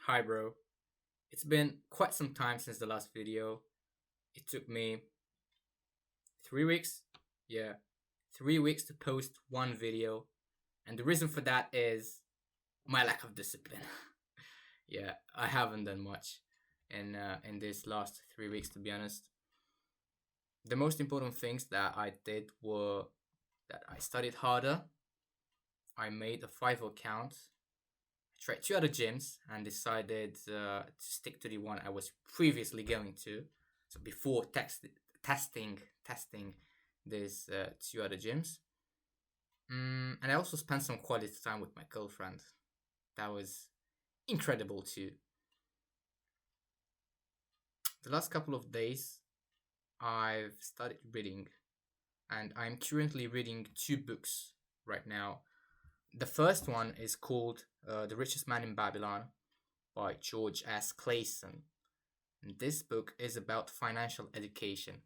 Hi, bro. It's been quite some time since the last video. It took me 3 weeks. Yeah, 3 weeks to post one video. And the reason for that is my lack of discipline. Yeah, I haven't done much in this last 3 weeks, to be honest. The most important things that I did were that I studied harder. I made a Fiverr account. I tried two other gyms and decided to stick to the one I was previously going to. So before testing these two other gyms. And I also spent some quality time with my girlfriend. That was incredible too. The last couple of days, I've started reading, and I'm currently reading two books right now. The first one is called The Richest Man in Babylon by George S. Clayson. And this book is about financial education.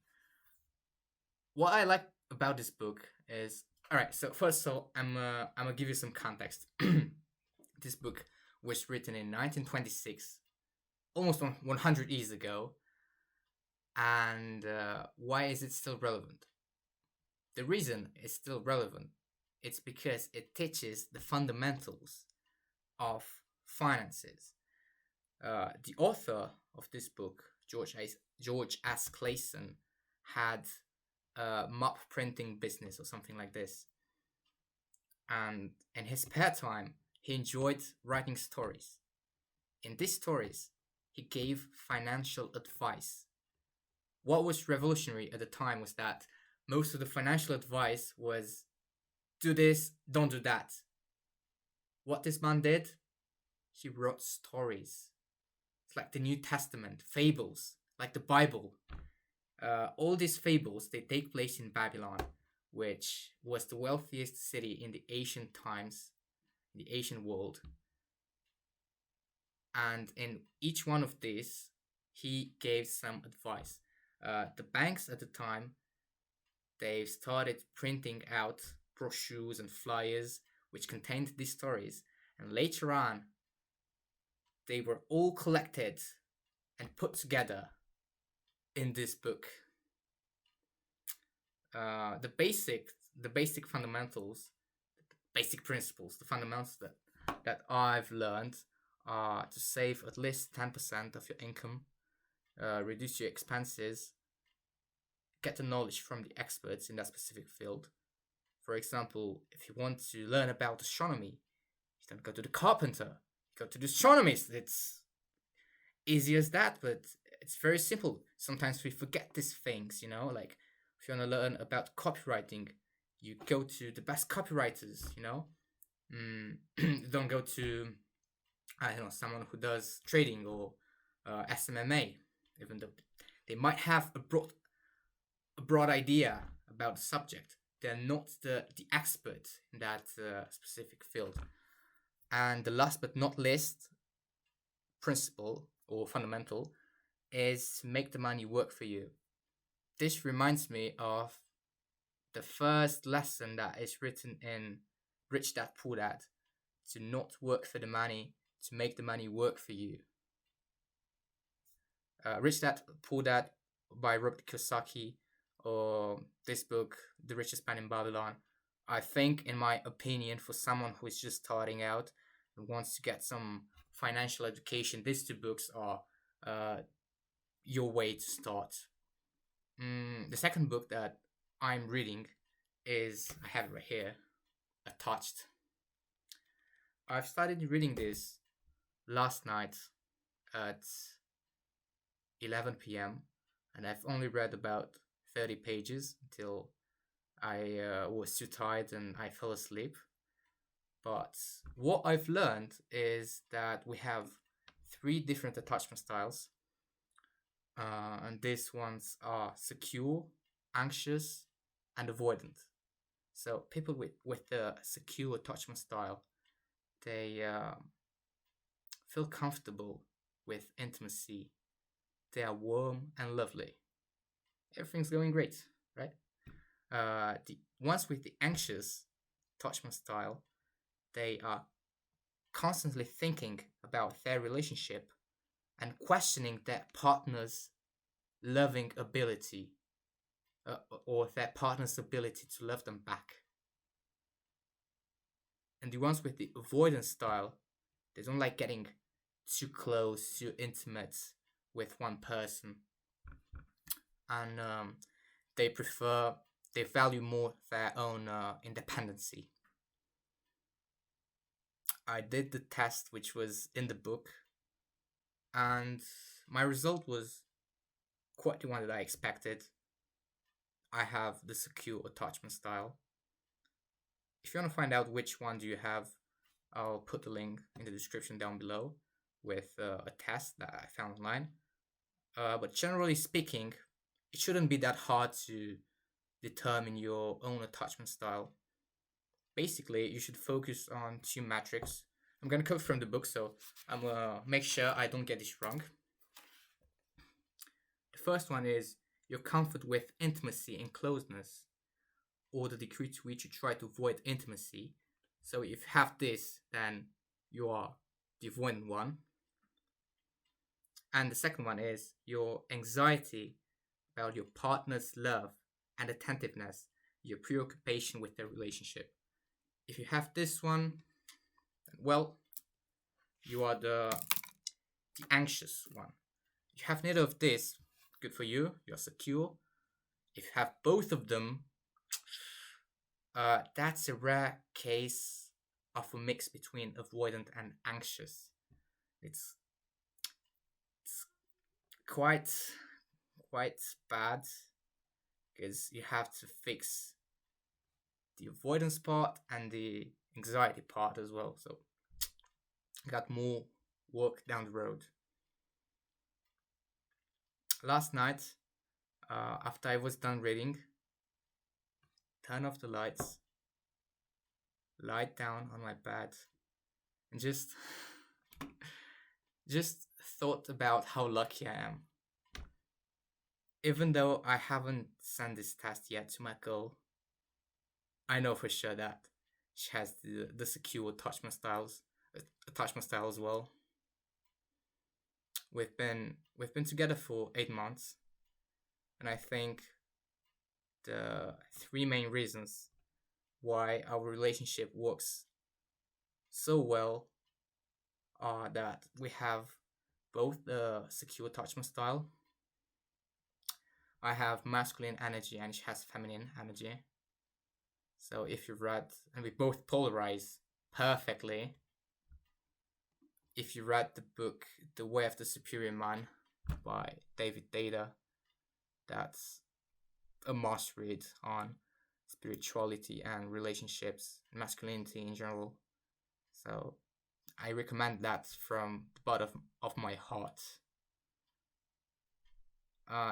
What I like about this book is, all right. So first of all, I'm gonna give you some context. This book was written in 1926, almost 100 years ago. And why is it still relevant? The reason it's still relevant, it's because it teaches the fundamentals of finances. The author of this book, George S. Clayson, had a map printing business or something like this. And in his spare time, he enjoyed writing stories. In these stories, he gave financial advice. What was revolutionary at the time was that most of the financial advice was do this, don't do that. What this man did, he wrote stories. It's like the New Testament, fables, like the Bible. All these fables, they take place in Babylon, which was the wealthiest city in the ancient times, in the ancient world. And in each one of these, he gave some advice. The banks at the time, they started printing out brochures and flyers which contained these stories. And later on, they were all collected and put together in this book. The basic fundamentals, basic principles, the fundamentals that I've learned are to save at least 10% of your income, reduce your expenses, get the knowledge from the experts in that specific field. For example, if you want to learn about astronomy, you don't go to the carpenter, you go to the astronomist. It's easy as that, but it's very simple. Sometimes we forget these things, like if you want to learn about copywriting, you go to the best copywriters, don't go to, I don't know, someone who does trading or SMMA, even though they might have a broad idea about the subject. They're not the expert in that specific field. And the last but not least principle or fundamental is make the money work for you. This reminds me of the first lesson that is written in Rich Dad Poor Dad, to not work for the money, to make the money work for you. Rich Dad Poor Dad by Robert Kiyosaki, or this book, The Richest Man in Babylon. I think, in my opinion, for someone who is just starting out and wants to get some financial education, these two books are your way to start. The second book that I'm reading is, I have it right here, Attached. I've started reading this last night at 11 p.m. and I've only read about 30 pages until I was too tired and I fell asleep. But what I've learned is that we have 3 different attachment styles. And these ones are secure, anxious, and avoidant. So people with the secure attachment style, they feel comfortable with intimacy. They are warm and lovely. Everything's going great, right? The ones with the anxious attachment style, they are constantly thinking about their relationship and questioning their partner's loving ability, uh, or their partner's ability to love them back. And the ones with the avoidance style, they don't like getting too close, too intimate with one person, and they prefer, they value more their own independency. I did the test which was in the book, and my result was quite the one that I expected. I have the secure attachment style. If you want to find out which one do you have, I'll put the link in the description down below with a test that I found online. But generally speaking, it shouldn't be that hard to determine your own attachment style. Basically, you should focus on two metrics. I'm gonna cover from the book, so I'm gonna make sure I don't get this wrong. The first one is your comfort with intimacy and closeness, or the degree to which you try to avoid intimacy. So if you have this, then you are the avoidant one. And the second one is your anxiety about your partner's love and attentiveness, your preoccupation with their relationship. If you have this one, well, you are the anxious one. If you have neither of this, good for you, you're secure. If you have both of them, that's a rare case of a mix between avoidant and anxious. It's quite bad, because you have to fix the avoidance part and the anxiety part as well. So I got more work down the road. Last night, after I was done reading, turn off the lights, lie down on my bed, and just thought about how lucky I am. Even though I haven't sent this test yet to my girl, I know for sure that she has the secure attachment style as well. We've been together for 8 months, and I think the three main reasons why our relationship works so well are that we have both the secure attachment style. I have masculine energy and she has feminine energy. So if you read, and we both polarize perfectly. If you read the book The Way of the Superior Man by David Data, that's a must read on spirituality and relationships, masculinity in general. So I recommend that from the bottom of my heart.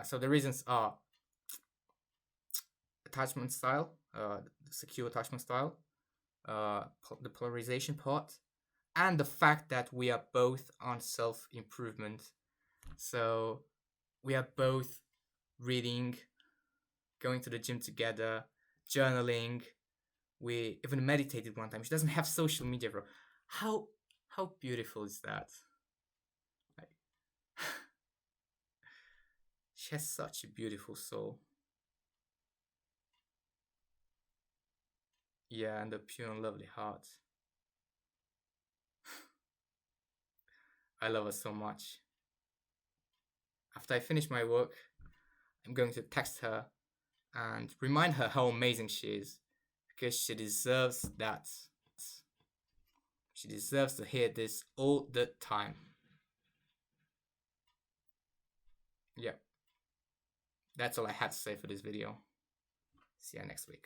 So the reasons are attachment style, the secure attachment style, the polarization part, and the fact that we are both on self-improvement. So we are both reading, going to the gym together, journaling. We even meditated one time. She doesn't have social media, bro. How beautiful is that? Like, she has such a beautiful soul. Yeah, and a pure and lovely heart. I love her so much. After I finish my work, I'm going to text her and remind her how amazing she is, because she deserves that. She deserves to hear this all the time. Yeah. That's all I had to say for this video. See you next week.